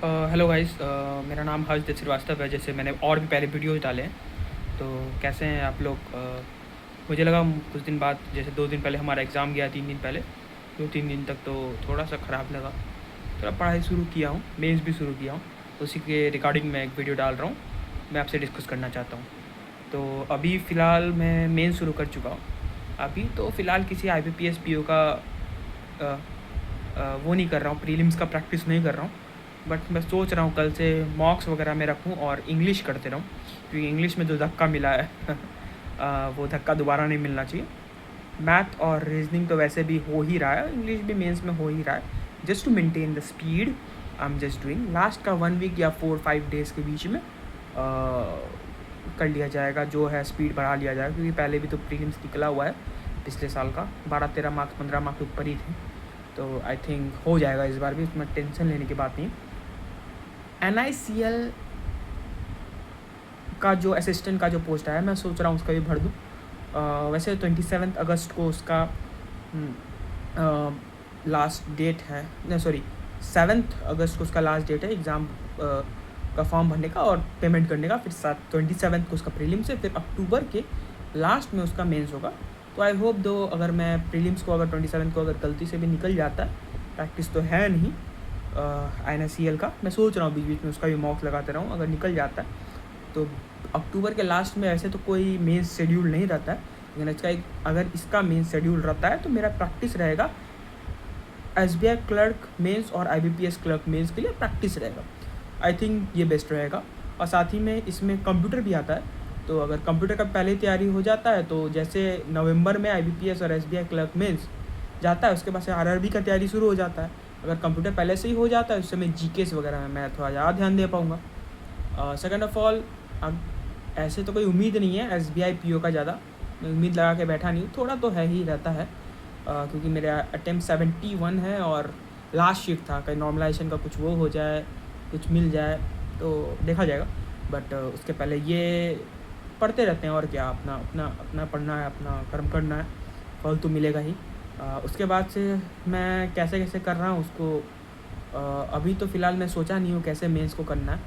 Hello guys, मेरा नाम हर्षदीप श्रीवास्तव है। जैसे मैंने और भी पहले वीडियोज़ डाले हैं, तो कैसे हैं आप लोग? मुझे लगा कुछ दिन बाद, जैसे 2 दिन पहले हमारा एग्ज़ाम गया, 3 दिन पहले, 2-3 दिन तक तो थोड़ा सा ख़राब लगा। थोड़ा पढ़ाई शुरू किया हूँ, मेंस भी शुरू किया हूँ, उसी के रिगार्डिंग मैं एक वीडियो डाल रहा हूँ। मैं आपसे डिस्कस करना चाहता हूँ। तो अभी फ़िलहाल मैं मेंस शुरू कर चुका हूँ। अभी तो फ़िलहाल किसी IBPS PO का वो नहीं कर रहा हूँ, प्रीलिम्स का प्रैक्टिस नहीं कर रहा हूँ। बट मैं सोच रहा हूँ कल से मॉक्स वगैरह में रखूँ और इंग्लिश करते रहूँ, क्योंकि इंग्लिश में जो धक्का मिला है वो धक्का दोबारा नहीं मिलना चाहिए। मैथ और रीजनिंग तो वैसे भी हो ही रहा है, इंग्लिश भी मेंस में हो ही रहा है। Just to maintain the speed I am just doing. Last का 1 वीक या 4-5 डेज़ के बीच में कर लिया जाएगा, जो है स्पीड बढ़ा लिया जाएगा, क्योंकि पहले भी तो प्रीलिम्स निकला हुआ है पिछले साल का। 12-13 मार्क्स, 15 मार्क्स ऊपर ही थे, तो आई थिंक हो जाएगा इस बार भी, उसमें टेंशन लेने की बात नहीं। NICL का जो असिस्टेंट का जो पोस्ट आया, मैं सोच रहा हूँ उसका भी भर दूँ। वैसे 27 अगस्त को उसका लास्ट डेट है, नहीं सॉरी 7 अगस्त को उसका लास्ट डेट है एग्ज़ाम का फॉर्म भरने का और पेमेंट करने का। फिर 27 को उसका प्रीलिम्स है, फिर अक्टूबर के लास्ट में उसका मेंस होगा। तो आई होप दो, अगर मैं प्रीलिम्स को अगर 27 को अगर गलती से भी निकल जाता है, प्रैक्टिस तो है नहीं NICL का, मैं सोच रहा हूँ बीच बीच में उसका भी मॉक्स लगाते रहूँ। अगर निकल जाता है तो अक्टूबर के लास्ट में, ऐसे तो कोई मेन शेड्यूल नहीं रहता है, लेकिन अगर इसका मेन शेड्यूल रहता है तो मेरा प्रैक्टिस रहेगा SBI क्लर्क मेंस और IBPS क्लर्क मेंस के लिए प्रैक्टिस रहेगा। आई थिंक ये बेस्ट रहेगा। और साथ ही में इसमें कंप्यूटर भी आता है, तो अगर कंप्यूटर का पहले तैयारी हो जाता है तो जैसे नवंबर में IBPS और SBI क्लर्क मेंस जाता है, उसके बाद से RRB का तैयारी शुरू हो जाता है। अगर कंप्यूटर पहले से ही हो जाता है, उससे मैं GKs वगैरह में मैं थोड़ा ज़्यादा ध्यान दे पाऊँगा। सेकेंड ऑफ ऑल, अब ऐसे तो कोई उम्मीद नहीं है SBI PO का ज़्यादा, मैं उम्मीद लगा के बैठा नहीं हूँ, थोड़ा तो है ही रहता है, क्योंकि मेरा अटेम्प्ट 71 है और लास्ट शिफ्ट था। कहीं नॉर्मलाइजेशन का कुछ वो हो जाए, कुछ मिल जाए तो देखा जाएगा। बट उसके पहले ये पढ़ते रहते हैं, और क्या, अपना अपना अपना पढ़ना है, अपना कर्म करना है, फल तो मिलेगा ही। उसके बाद से मैं कैसे कैसे कर रहा हूँ उसको, अभी तो फ़िलहाल मैं सोचा नहीं हूँ कैसे मेंस को करना है,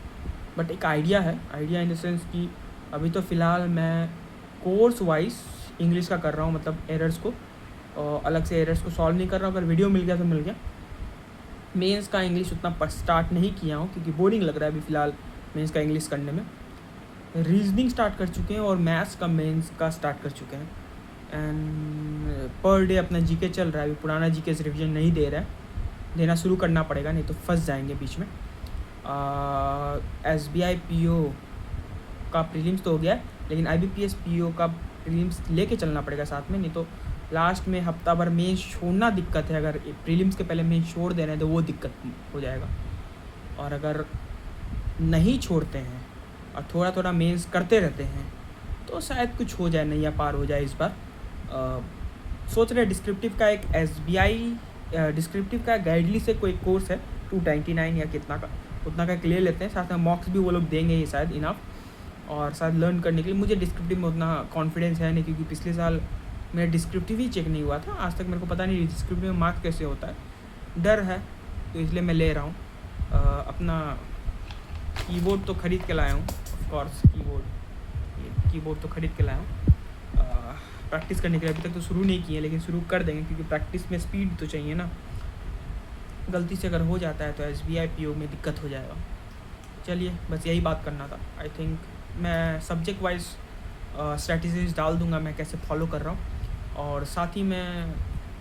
बट एक आइडिया है। आइडिया इन द सेंस कि अभी तो फ़िलहाल मैं कोर्स वाइज इंग्लिश का कर रहा हूँ, मतलब एरर्स को अलग से एरर्स को सॉल्व नहीं कर रहा हूँ। अगर वीडियो मिल गया तो मिल गया। मेंस का इंग्लिश उतना स्टार्ट नहीं किया हूँ, क्योंकि बोरिंग लग रहा है अभी फ़िलहाल मेंस का इंग्लिश करने में। रीजनिंग स्टार्ट कर चुके हैं और मैथ्स का मेंस का स्टार्ट कर चुके हैं। एंड पर डे अपना जीके चल रहा है। अभी पुराना जीके रिविजन नहीं दे रहा है, देना शुरू करना पड़ेगा, नहीं तो फंस जाएंगे बीच में। SBI PO का प्रीलिम्स तो हो गया है, लेकिन IBPS PO का प्रीलिम्स लेके चलना पड़ेगा साथ में, नहीं तो लास्ट में हफ्ता भर मेंस छोड़ना दिक्कत है। अगर प्रीलिम्स के पहले मेंस छोड़ दे रहे हैं तो वो दिक्कत हो जाएगा। और अगर नहीं छोड़ते हैं और थोड़ा थोड़ा मेंस करते रहते हैं तो शायद कुछ हो जाए, नैया पार हो जाए इस बार। सोच रहे डिस्क्रिप्टिव का एक SBI डिस्क्रिप्टिव का गाइडली से कोई कोर्स है 299 या कितना का, उतना का ले लेते हैं। साथ में मॉक्स भी वो लोग देंगे ये शायद इनफ, और शायद लर्न करने के लिए। मुझे डिस्क्रिप्टिव में उतना कॉन्फिडेंस है नहीं, क्योंकि पिछले साल मेरा डिस्क्रिप्टिव ही चेक नहीं हुआ था। आज तक मेरे को पता नहीं डिस्क्रिप्टिव में मार्क्स कैसे होता है, डर है, तो इसलिए मैं ले रहा हूँ। अपना कीबोर्ड तो ख़रीद के लाया हूँ, ऑफ कोर्स कीबोर्ड तो ख़रीद के लाया हूँ। प्रैक्टिस करने के लिए अभी तक तो शुरू नहीं किए, लेकिन शुरू कर देंगे, क्योंकि प्रैक्टिस में स्पीड तो चाहिए ना। गलती से अगर हो जाता है तो SBI PO में दिक्कत हो जाएगा। चलिए, बस यही बात करना था। आई थिंक मैं सब्जेक्ट वाइज स्ट्रैटेजीज डाल दूंगा मैं कैसे फॉलो कर रहा हूँ, और साथ ही में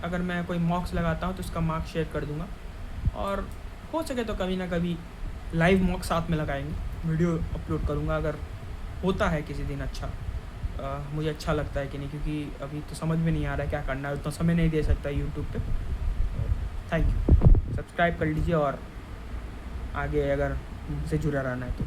अगर मैं कोई मॉक्स लगाता हूँ तो उसका मार्क्स शेयर कर दूंगा, और हो सके तो कभी ना कभी लाइव मॉक साथ में लगाएंगे, वीडियो अपलोड करूँगा अगर होता है किसी दिन। अच्छा, मुझे अच्छा लगता है कि नहीं, क्योंकि अभी तो समझ में नहीं आ रहा है क्या करना है, उतना समय नहीं दे सकता यूट्यूब पे। थैंक यू, सब्सक्राइब कर लीजिए और आगे अगर मुझसे जुड़ा रहना है तो।